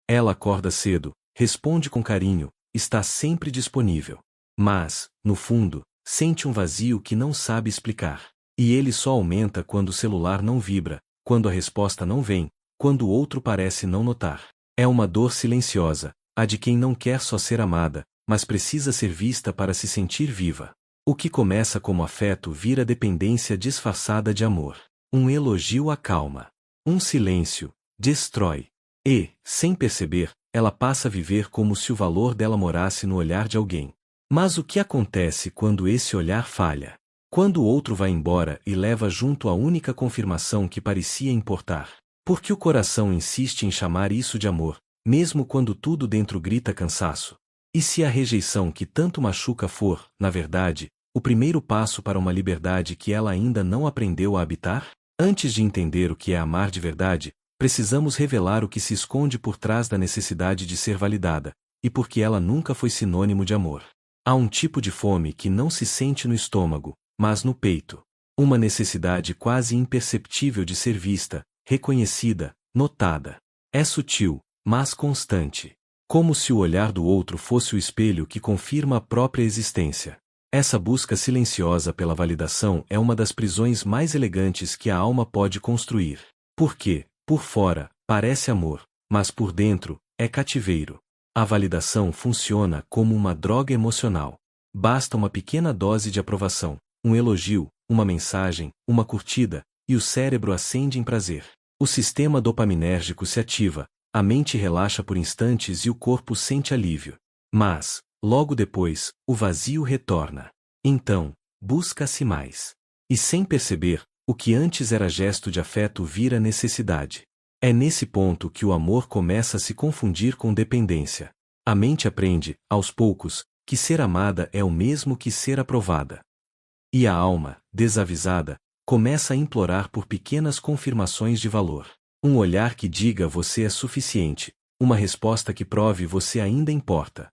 Ela acorda cedo, responde com carinho, está sempre disponível. Mas, no fundo, sente um vazio que não sabe explicar. E ele só aumenta quando o celular não vibra, quando a resposta não vem, quando o outro parece não notar. É uma dor silenciosa, a de quem não quer só ser amada, mas precisa ser vista para se sentir viva. O que começa como afeto vira dependência disfarçada de amor. Um elogio acalma. Um silêncio destrói. E, sem perceber, ela passa a viver como se o valor dela morasse no olhar de alguém. Mas o que acontece quando esse olhar falha? Quando o outro vai embora e leva junto a única confirmação que parecia importar? Porque o coração insiste em chamar isso de amor, mesmo quando tudo dentro grita cansaço? E se a rejeição que tanto machuca for, na verdade, o primeiro passo para uma liberdade que ela ainda não aprendeu a habitar? Antes de entender o que é amar de verdade, precisamos revelar o que se esconde por trás da necessidade de ser validada, e porque ela nunca foi sinônimo de amor. Há um tipo de fome que não se sente no estômago, mas no peito. Uma necessidade quase imperceptível de ser vista, reconhecida, notada. É sutil, mas constante. Como se o olhar do outro fosse o espelho que confirma a própria existência. Essa busca silenciosa pela validação é uma das prisões mais elegantes que a alma pode construir. Porque, por fora, parece amor, mas por dentro, é cativeiro. A validação funciona como uma droga emocional. Basta uma pequena dose de aprovação, um elogio, uma mensagem, uma curtida, e o cérebro acende em prazer. O sistema dopaminérgico se ativa, a mente relaxa por instantes e o corpo sente alívio. Mas, logo depois, o vazio retorna. Então, busca-se mais. E sem perceber, o que antes era gesto de afeto vira necessidade. É nesse ponto que o amor começa a se confundir com dependência. A mente aprende, aos poucos, que ser amada é o mesmo que ser aprovada. E a alma, desavisada, começa a implorar por pequenas confirmações de valor. Um olhar que diga você é suficiente, uma resposta que prove você ainda importa.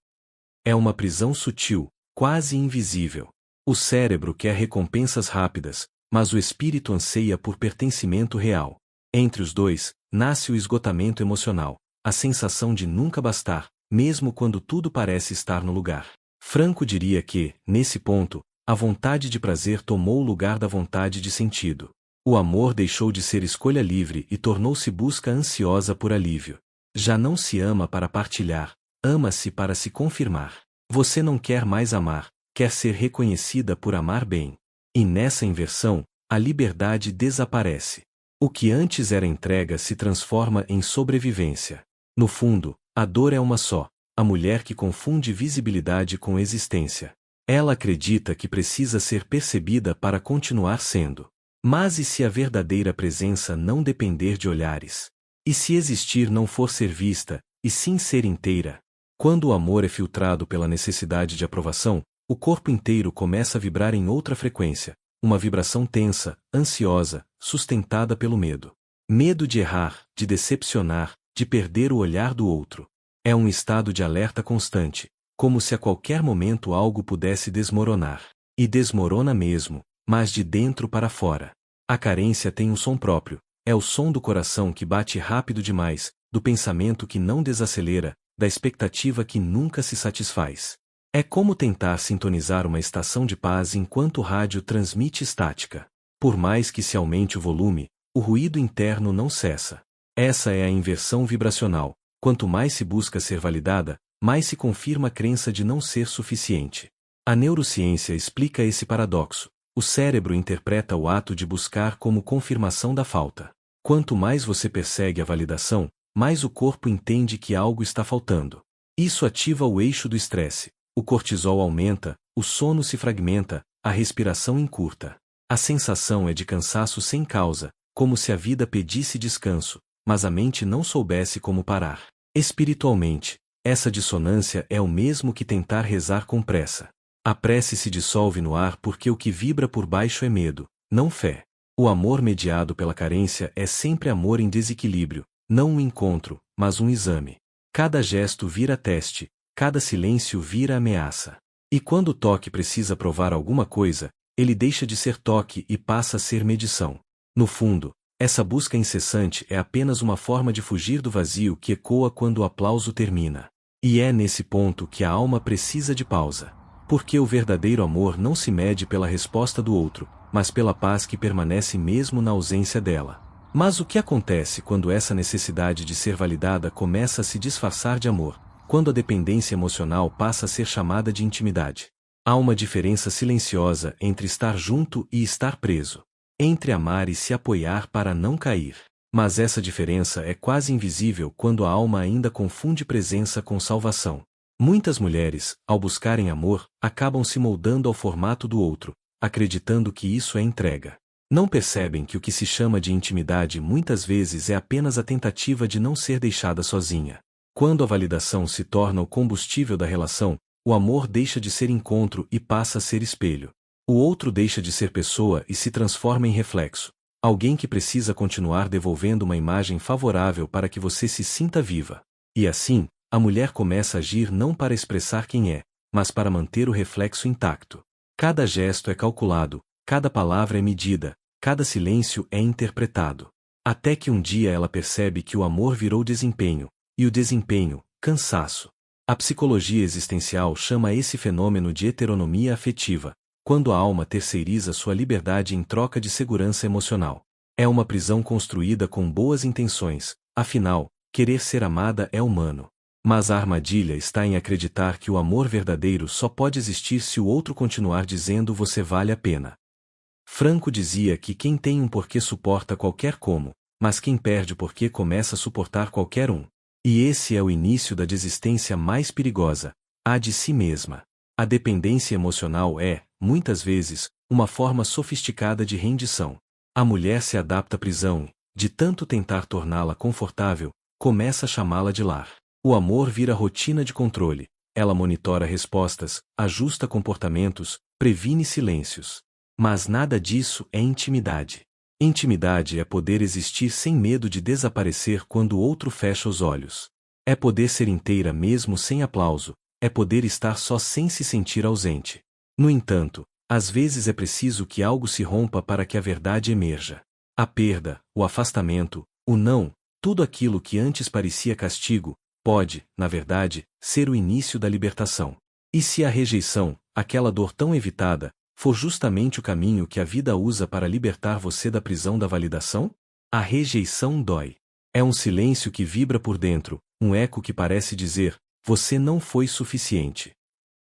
É uma prisão sutil, quase invisível. O cérebro quer recompensas rápidas, mas o espírito anseia por pertencimento real. Entre os dois, nasce o esgotamento emocional, a sensação de nunca bastar, mesmo quando tudo parece estar no lugar. Franco diria que, nesse ponto, a vontade de prazer tomou o lugar da vontade de sentido. O amor deixou de ser escolha livre e tornou-se busca ansiosa por alívio. Já não se ama para partilhar, ama-se para se confirmar. Você não quer mais amar, quer ser reconhecida por amar bem. E nessa inversão, a liberdade desaparece. O que antes era entrega se transforma em sobrevivência. No fundo, a dor é uma só, a mulher que confunde visibilidade com existência. Ela acredita que precisa ser percebida para continuar sendo. Mas e se a verdadeira presença não depender de olhares? E se existir não for ser vista, e sim ser inteira? Quando o amor é filtrado pela necessidade de aprovação, o corpo inteiro começa a vibrar em outra frequência, uma vibração tensa, ansiosa, sustentada pelo medo. Medo de errar, de decepcionar, de perder o olhar do outro. É um estado de alerta constante, como se a qualquer momento algo pudesse desmoronar. E desmorona mesmo, mas de dentro para fora. A carência tem um som próprio, é o som do coração que bate rápido demais, do pensamento que não desacelera, da expectativa que nunca se satisfaz. É como tentar sintonizar uma estação de paz enquanto o rádio transmite estática. Por mais que se aumente o volume, o ruído interno não cessa. Essa é a inversão vibracional. Quanto mais se busca ser validada, mais se confirma a crença de não ser suficiente. A neurociência explica esse paradoxo. O cérebro interpreta o ato de buscar como confirmação da falta. Quanto mais você persegue a validação, mais o corpo entende que algo está faltando. Isso ativa o eixo do estresse. O cortisol aumenta, o sono se fragmenta, a respiração encurta. A sensação é de cansaço sem causa, como se a vida pedisse descanso, mas a mente não soubesse como parar. Espiritualmente, essa dissonância é o mesmo que tentar rezar com pressa. A prece se dissolve no ar porque o que vibra por baixo é medo, não fé. O amor mediado pela carência é sempre amor em desequilíbrio, não um encontro, mas um exame. Cada gesto vira teste, cada silêncio vira ameaça. E quando o toque precisa provar alguma coisa, ele deixa de ser toque e passa a ser medição. No fundo, Essa busca incessante é apenas uma forma de fugir do vazio que ecoa quando o aplauso termina. E é nesse ponto que a alma precisa de pausa. Porque o verdadeiro amor não se mede pela resposta do outro, mas pela paz que permanece mesmo na ausência dela. Mas o que acontece quando essa necessidade de ser validada começa a se disfarçar de amor? Quando a dependência emocional passa a ser chamada de intimidade? Há uma diferença silenciosa entre estar junto e estar preso. Entre amar e se apoiar para não cair. Mas essa diferença é quase invisível quando a alma ainda confunde presença com salvação. Muitas mulheres, ao buscarem amor, acabam se moldando ao formato do outro, acreditando que isso é entrega. Não percebem que o que se chama de intimidade muitas vezes é apenas a tentativa de não ser deixada sozinha. Quando a validação se torna o combustível da relação, o amor deixa de ser encontro e passa a ser espelho. O outro deixa de ser pessoa e se transforma em reflexo. Alguém que precisa continuar devolvendo uma imagem favorável para que você se sinta viva. E assim, a mulher começa a agir não para expressar quem é, mas para manter o reflexo intacto. Cada gesto é calculado, cada palavra é medida, cada silêncio é interpretado. Até que um dia ela percebe que o amor virou desempenho, e o desempenho, cansaço. A psicologia existencial chama esse fenômeno de heteronomia afetiva, quando a alma terceiriza sua liberdade em troca de segurança emocional. É uma prisão construída com boas intenções, afinal, querer ser amada é humano. Mas a armadilha está em acreditar que o amor verdadeiro só pode existir se o outro continuar dizendo você vale a pena. Franco dizia que quem tem um porquê suporta qualquer como, mas quem perde o porquê começa a suportar qualquer um. E esse é o início da desistência mais perigosa, a de si mesma. A dependência emocional é, muitas vezes, uma forma sofisticada de rendição. A mulher se adapta à prisão e, de tanto tentar torná-la confortável, começa a chamá-la de lar. O amor vira rotina de controle. Ela monitora respostas, ajusta comportamentos, previne silêncios. Mas nada disso é intimidade. Intimidade é poder existir sem medo de desaparecer quando o outro fecha os olhos. É poder ser inteira mesmo sem aplauso. É poder estar só sem se sentir ausente. No entanto, às vezes é preciso que algo se rompa para que a verdade emerja. A perda, o afastamento, o não, tudo aquilo que antes parecia castigo, pode, na verdade, ser o início da libertação. E se a rejeição, aquela dor tão evitada, for justamente o caminho que a vida usa para libertar você da prisão da validação? A rejeição dói. É um silêncio que vibra por dentro, um eco que parece dizer, você não foi suficiente.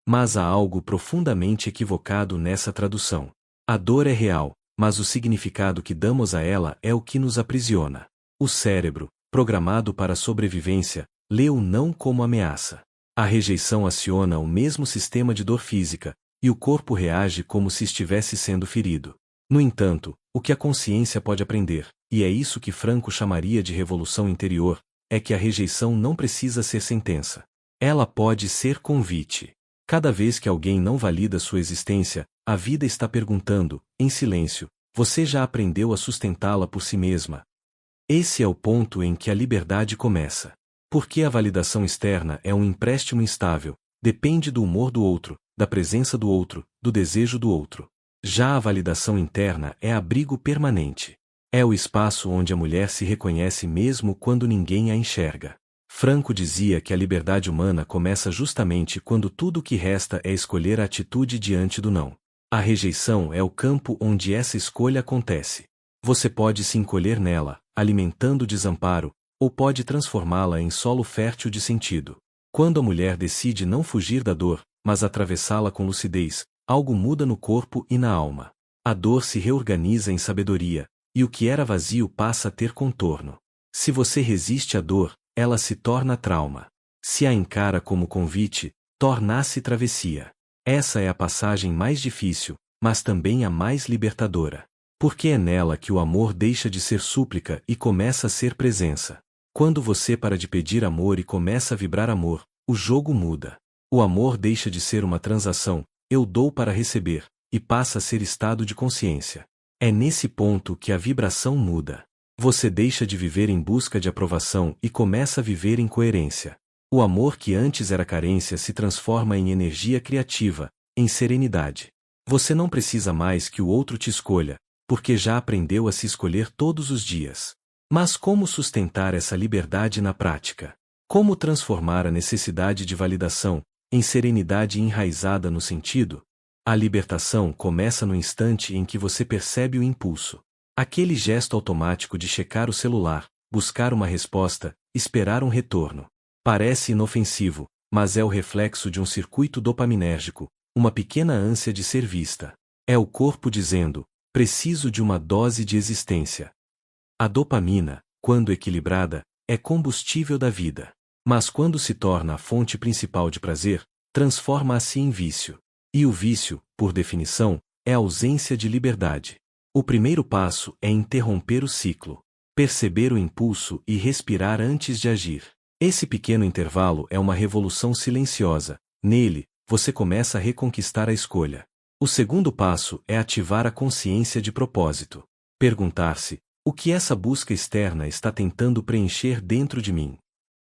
Mas há algo profundamente equivocado nessa tradução. A dor é real, mas o significado que damos a ela é o que nos aprisiona. O cérebro, programado para a sobrevivência, lê o não como ameaça. A rejeição aciona o mesmo sistema de dor física, e o corpo reage como se estivesse sendo ferido. No entanto, o que a consciência pode aprender, e é isso que Franco chamaria de revolução interior, é que a rejeição não precisa ser sentença. Ela pode ser convite. Cada vez que alguém não valida sua existência, a vida está perguntando, em silêncio, você já aprendeu a sustentá-la por si mesma? Esse é o ponto em que a liberdade começa. Porque a validação externa é um empréstimo instável, depende do humor do outro, da presença do outro, do desejo do outro. Já a validação interna é abrigo permanente. É o espaço onde a mulher se reconhece mesmo quando ninguém a enxerga. Franco dizia que a liberdade humana começa justamente quando tudo o que resta é escolher a atitude diante do não. A rejeição é o campo onde essa escolha acontece. Você pode se encolher nela, alimentando o desamparo, ou pode transformá-la em solo fértil de sentido. Quando a mulher decide não fugir da dor, mas atravessá-la com lucidez, algo muda no corpo e na alma. A dor se reorganiza em sabedoria, e o que era vazio passa a ter contorno. Se você resiste à dor, ela se torna trauma. Se a encara como convite, torna-se travessia. Essa é a passagem mais difícil, mas também a mais libertadora. Porque é nela que o amor deixa de ser súplica e começa a ser presença. Quando você para de pedir amor e começa a vibrar amor, o jogo muda. O amor deixa de ser uma transação, eu dou para receber, e passa a ser estado de consciência. É nesse ponto que a vibração muda. Você deixa de viver em busca de aprovação e começa a viver em coerência. O amor que antes era carência se transforma em energia criativa, em serenidade. Você não precisa mais que o outro te escolha, porque já aprendeu a se escolher todos os dias. Mas como sustentar essa liberdade na prática? Como transformar a necessidade de validação em serenidade enraizada no sentido? A libertação começa no instante em que você percebe o impulso. Aquele gesto automático de checar o celular, buscar uma resposta, esperar um retorno. Parece inofensivo, mas é o reflexo de um circuito dopaminérgico, uma pequena ânsia de ser vista. É o corpo dizendo: preciso de uma dose de existência. A dopamina, quando equilibrada, é combustível da vida. Mas quando se torna a fonte principal de prazer, transforma-se em vício. E o vício, por definição, é a ausência de liberdade. O primeiro passo é interromper o ciclo, perceber o impulso e respirar antes de agir. Esse pequeno intervalo é uma revolução silenciosa. Nele, você começa a reconquistar a escolha. O segundo passo é ativar a consciência de propósito. Perguntar-se: o que essa busca externa está tentando preencher dentro de mim?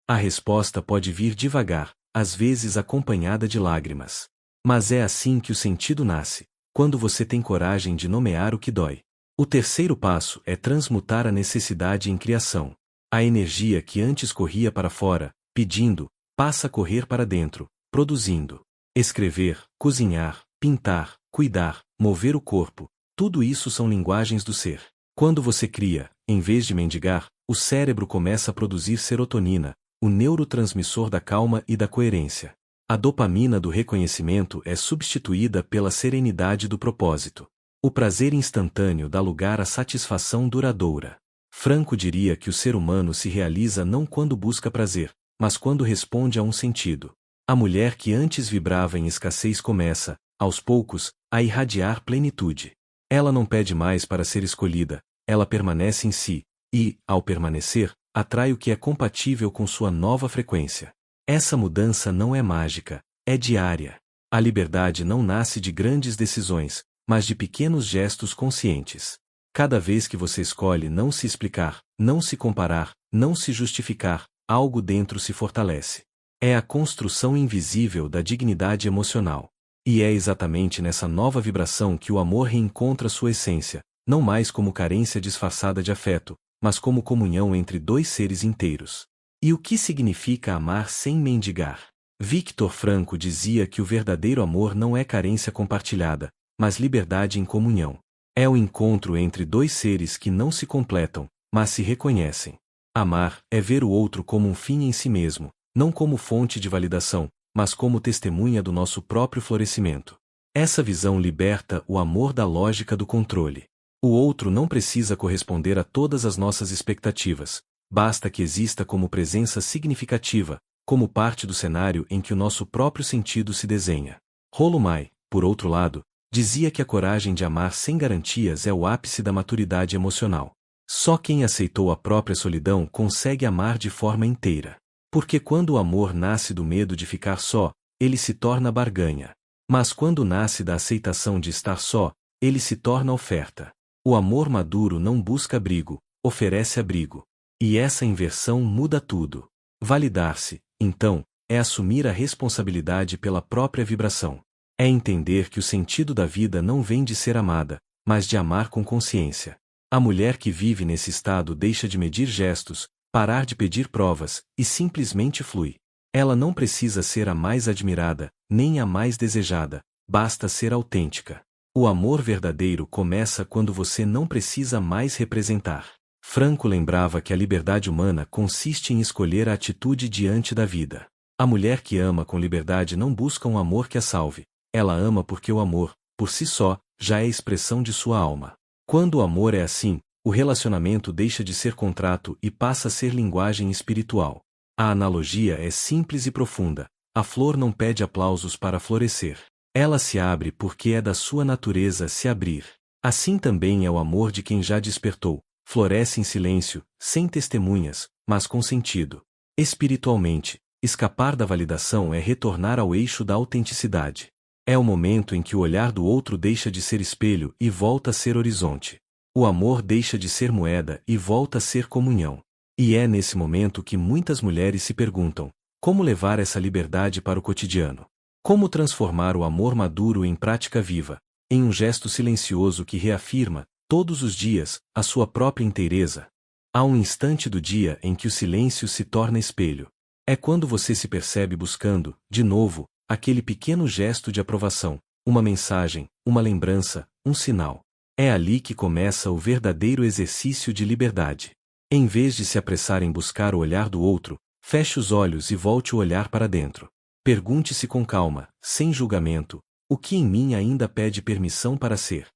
A resposta pode vir devagar, às vezes acompanhada de lágrimas. Mas é assim que o sentido nasce, quando você tem coragem de nomear o que dói. O terceiro passo é transmutar a necessidade em criação. A energia que antes corria para fora, pedindo, passa a correr para dentro, produzindo. Escrever, cozinhar, pintar, cuidar, mover o corpo, tudo isso são linguagens do ser. Quando você cria, em vez de mendigar, o cérebro começa a produzir serotonina, o neurotransmissor da calma e da coerência. A dopamina do reconhecimento é substituída pela serenidade do propósito. O prazer instantâneo dá lugar à satisfação duradoura. Franco diria que o ser humano se realiza não quando busca prazer, mas quando responde a um sentido. A mulher que antes vibrava em escassez começa, aos poucos, a irradiar plenitude. Ela não pede mais para ser escolhida, ela permanece em si, e, ao permanecer, atrai o que é compatível com sua nova frequência. Essa mudança não é mágica, é diária. A liberdade não nasce de grandes decisões, mas de pequenos gestos conscientes. Cada vez que você escolhe não se explicar, não se comparar, não se justificar, algo dentro se fortalece. É a construção invisível da dignidade emocional. E é exatamente nessa nova vibração que o amor reencontra sua essência, não mais como carência disfarçada de afeto, mas como comunhão entre dois seres inteiros. E o que significa amar sem mendigar? Victor Frankl dizia que o verdadeiro amor não é carência compartilhada, mas liberdade em comunhão. É o encontro entre dois seres que não se completam, mas se reconhecem. Amar é ver o outro como um fim em si mesmo, não como fonte de validação, mas como testemunha do nosso próprio florescimento. Essa visão liberta o amor da lógica do controle. O outro não precisa corresponder a todas as nossas expectativas, basta que exista como presença significativa, como parte do cenário em que o nosso próprio sentido se desenha. Rollo May, por outro lado, dizia que a coragem de amar sem garantias é o ápice da maturidade emocional. Só quem aceitou a própria solidão consegue amar de forma inteira. Porque quando o amor nasce do medo de ficar só, ele se torna barganha. Mas quando nasce da aceitação de estar só, ele se torna oferta. O amor maduro não busca abrigo, oferece abrigo. E essa inversão muda tudo. Validar-se, então, é assumir a responsabilidade pela própria vibração. É entender que o sentido da vida não vem de ser amada, mas de amar com consciência. A mulher que vive nesse estado deixa de medir gestos, parar de pedir provas, e simplesmente flui. Ela não precisa ser a mais admirada, nem a mais desejada, basta ser autêntica. O amor verdadeiro começa quando você não precisa mais representar. Franco lembrava que a liberdade humana consiste em escolher a atitude diante da vida. A mulher que ama com liberdade não busca um amor que a salve. Ela ama porque o amor, por si só, já é expressão de sua alma. Quando o amor é assim, o relacionamento deixa de ser contrato e passa a ser linguagem espiritual. A analogia é simples e profunda. A flor não pede aplausos para florescer. Ela se abre porque é da sua natureza se abrir. Assim também é o amor de quem já despertou. Floresce em silêncio, sem testemunhas, mas com sentido. Espiritualmente, escapar da validação é retornar ao eixo da autenticidade. É o momento em que o olhar do outro deixa de ser espelho e volta a ser horizonte. O amor deixa de ser moeda e volta a ser comunhão. E é nesse momento que muitas mulheres se perguntam: como levar essa liberdade para o cotidiano? Como transformar o amor maduro em prática viva, em um gesto silencioso que reafirma: todos os dias, a sua própria inteireza. Há um instante do dia em que o silêncio se torna espelho. É quando você se percebe buscando, de novo, aquele pequeno gesto de aprovação, uma mensagem, uma lembrança, um sinal. É ali que começa o verdadeiro exercício de liberdade. Em vez de se apressar em buscar o olhar do outro, feche os olhos e volte o olhar para dentro. Pergunte-se com calma, sem julgamento, o que em mim ainda pede permissão para ser?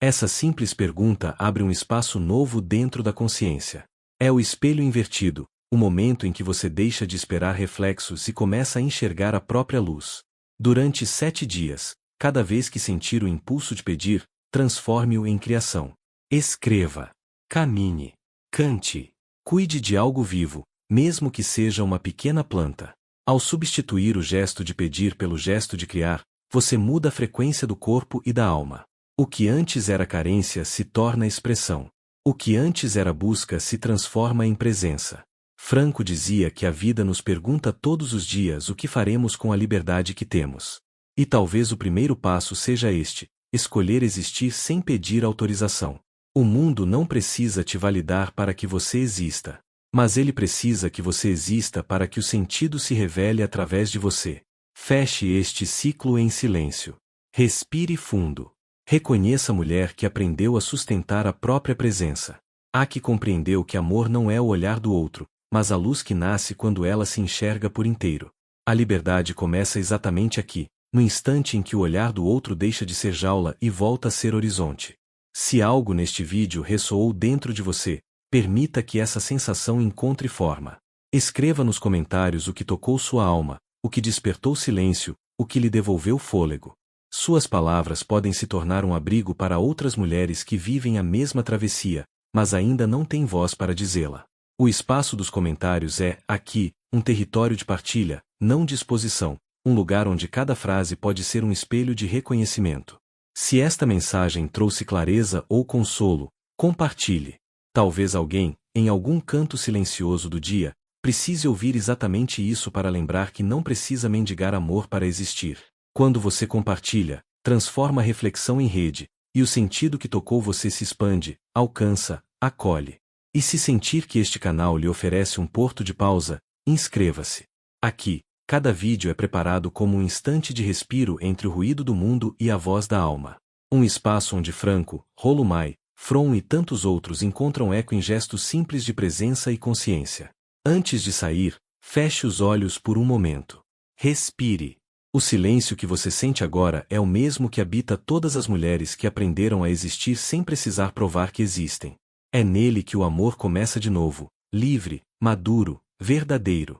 Essa simples pergunta abre um espaço novo dentro da consciência. É o espelho invertido, o momento em que você deixa de esperar reflexos e começa a enxergar a própria luz. Durante 7 dias, cada vez que sentir o impulso de pedir, transforme-o em criação. Escreva, caminhe, cante, cuide de algo vivo, mesmo que seja uma pequena planta. Ao substituir o gesto de pedir pelo gesto de criar, você muda a frequência do corpo e da alma. O que antes era carência se torna expressão. O que antes era busca se transforma em presença. Franco dizia que a vida nos pergunta todos os dias o que faremos com a liberdade que temos. E talvez o primeiro passo seja este: escolher existir sem pedir autorização. O mundo não precisa te validar para que você exista. Mas ele precisa que você exista para que o sentido se revele através de você. Feche este ciclo em silêncio. Respire fundo. Reconheça a mulher que aprendeu a sustentar a própria presença. A que compreendeu que amor não é o olhar do outro, mas a luz que nasce quando ela se enxerga por inteiro. A liberdade começa exatamente aqui, no instante em que o olhar do outro deixa de ser jaula e volta a ser horizonte. Se algo neste vídeo ressoou dentro de você, permita que essa sensação encontre forma. Escreva nos comentários o que tocou sua alma, o que despertou silêncio, o que lhe devolveu fôlego. Suas palavras podem se tornar um abrigo para outras mulheres que vivem a mesma travessia, mas ainda não têm voz para dizê-la. O espaço dos comentários é, aqui, um território de partilha, não de exposição, um lugar onde cada frase pode ser um espelho de reconhecimento. Se esta mensagem trouxe clareza ou consolo, compartilhe. Talvez alguém, em algum canto silencioso do dia, precise ouvir exatamente isso para lembrar que não precisa mendigar amor para existir. Quando você compartilha, transforma a reflexão em rede, e o sentido que tocou você se expande, alcança, acolhe. E se sentir que este canal lhe oferece um porto de pausa, inscreva-se. Aqui, cada vídeo é preparado como um instante de respiro entre o ruído do mundo e a voz da alma. Um espaço onde Franco, Rollo May, Fromm e tantos outros encontram eco em gestos simples de presença e consciência. Antes de sair, feche os olhos por um momento. Respire. O silêncio que você sente agora é o mesmo que habita todas as mulheres que aprenderam a existir sem precisar provar que existem. É nele que o amor começa de novo, livre, maduro, verdadeiro.